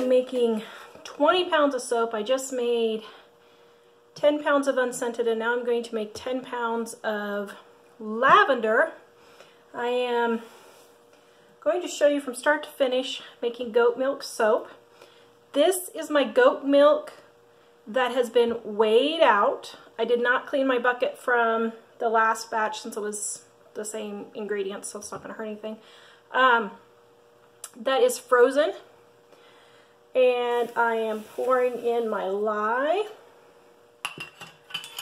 am making 20 pounds of soap. I just made 10 pounds of unscented, and now I'm going to make 10 pounds of lavender. I am going to show you from start to finish making goat milk soap. This is my goat milk that has been weighed out. I did not clean my bucket from the last batch since it was the same ingredients, so it's not going to hurt anything. That is frozen, and I am pouring in my lye,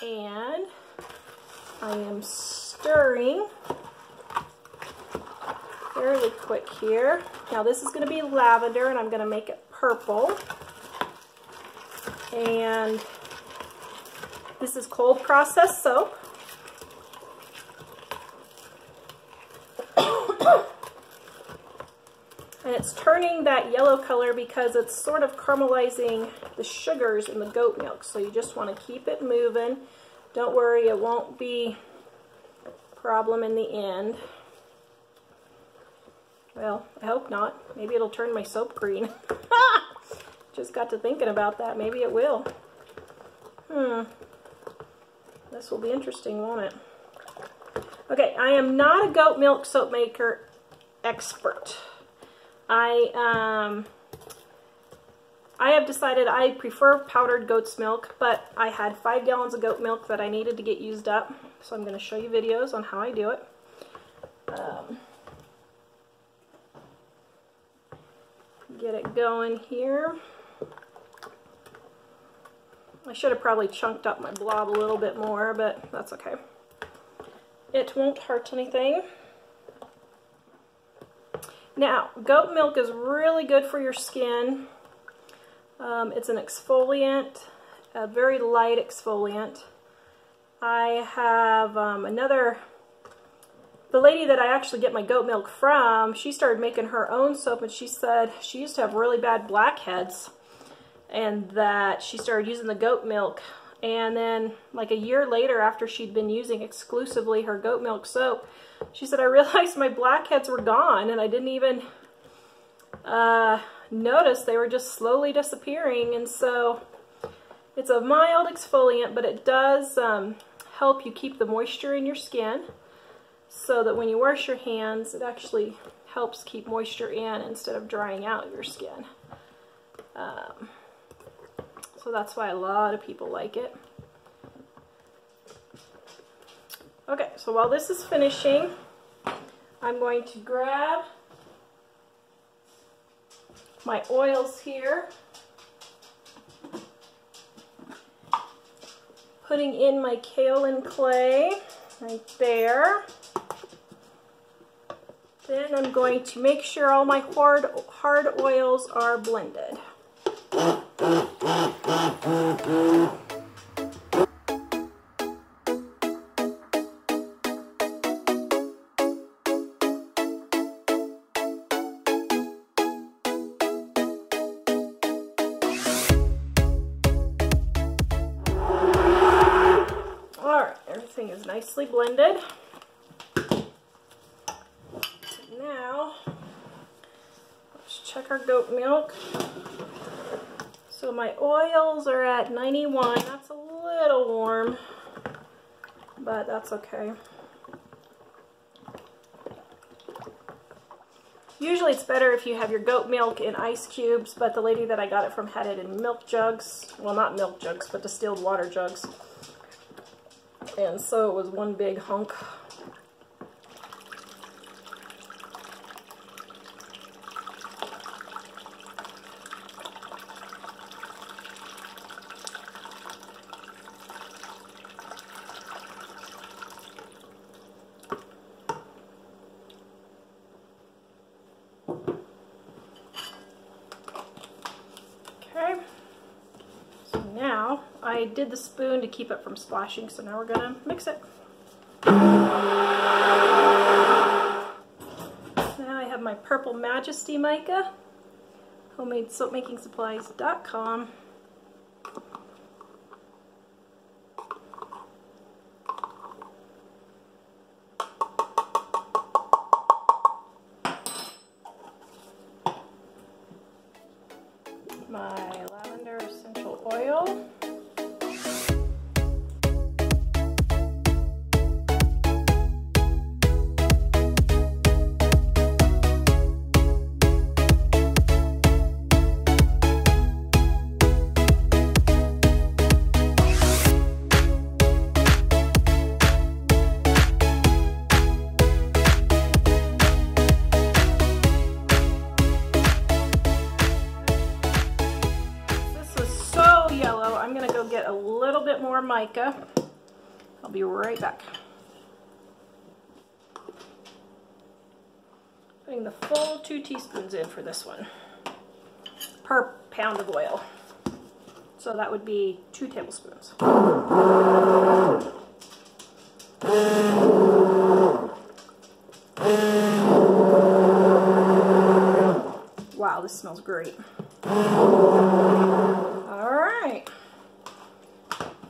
and I am stirring fairly quick here. Now this is going to be lavender, and I'm going to make it purple. And this is cold processed soap. And it's turning that yellow color because it's sort of caramelizing the sugars in the goat milk. So you just want to keep it moving. Don't worry, it won't be a problem in the end. Well, I hope not. Maybe it'll turn my soap green. Just got to thinking about that. Maybe it will. This will be interesting, won't it? Okay, I am not a goat milk soap maker expert. I have decided I prefer powdered goat's milk, but I had 5 gallons of goat milk that I needed to get used up, so I'm going to show you videos on how I do it. Get it going here. I should have probably chunked up my blob a little bit more, but that's okay. It won't hurt anything. Now, goat milk is really good for your skin. It's an exfoliant, a very light exfoliant. I have the lady that I actually get my goat milk from, she started making her own soap, and she said she used to have really bad blackheads, and that she started using the goat milk. And then like a year later, after she'd been using exclusively her goat milk soap, she said, I realized my blackheads were gone, and I didn't even notice. They were just slowly disappearing. And so it's a mild exfoliant, but it does help you keep the moisture in your skin, so that when you wash your hands, it actually helps keep moisture in instead of drying out your skin. So that's why a lot of people like it. Okay, so while this is finishing, I'm going to grab my oils here, putting in my kaolin clay right there. Then I'm going to make sure all my hard oils are blended. Alright, everything is nicely blended. Now, let's check our goat milk. So my oils are at 91. That's a little warm, but that's okay. Usually it's better if you have your goat milk in ice cubes, but the lady that I got it from had it in milk jugs. Well, not milk jugs, but distilled water jugs. And so it was one big hunk. Okay, so now I did the spoon to keep it from splashing, so now we're going to mix it. Now I have my Purple Majesty mica, homemadesoapmakingsupplies.com. my lavender essential oil. I'm going to go get a little bit more mica. I'll be right back. Putting the full 2 teaspoons in for this one per pound of oil. So that would be 2 tablespoons. Wow, this smells great. Alright.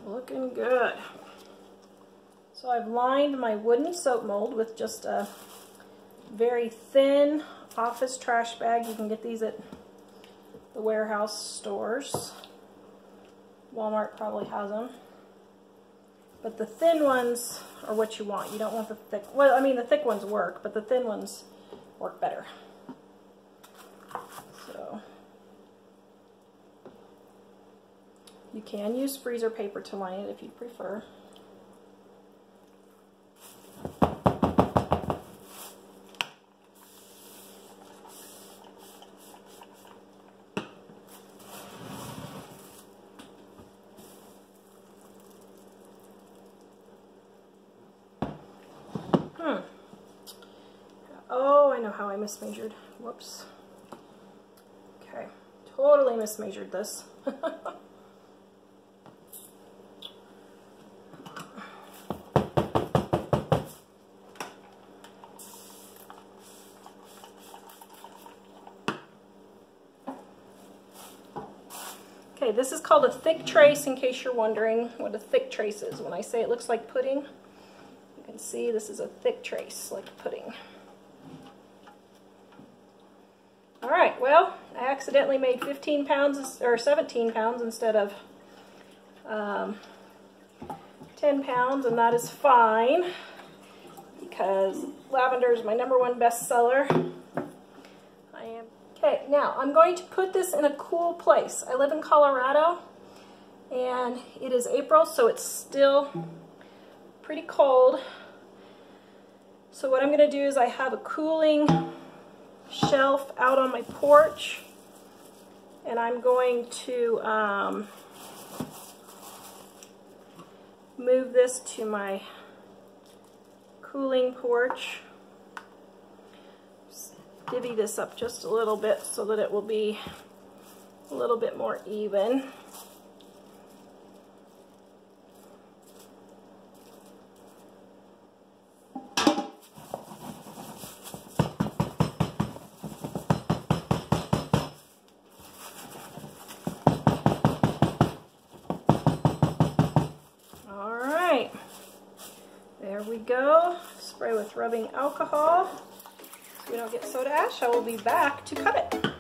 Looking good. So I've lined my wooden soap mold with just a very thin office trash bag. You can get these at the warehouse stores. Walmart probably has them. But the thin ones are what you want. You don't want the thick, well, I mean the thick ones work, but the thin ones work better. So you can use freezer paper to line it if you prefer. Oh, I know how I mismeasured. Whoops. Okay, totally mismeasured this. Okay, this is called a thick trace, in case you're wondering what a thick trace is. When I say it looks like pudding, you can see this is a thick trace, like pudding. Alright, well, I accidentally made 15 pounds, or 17 pounds instead of 10 pounds, and that is fine, because lavender is my #1 bestseller. Okay, now I'm going to put this in a cool place. I live in Colorado, and it is April, so it's still pretty cold. So what I'm going to do is I have a cooling shelf out on my porch, and I'm going to move this to my cooling porch. Divvy this up just a little bit so that it will be a little bit more even. All right, there we go. Spray with rubbing alcohol. So we don't get soda ash. I will be back to cut it.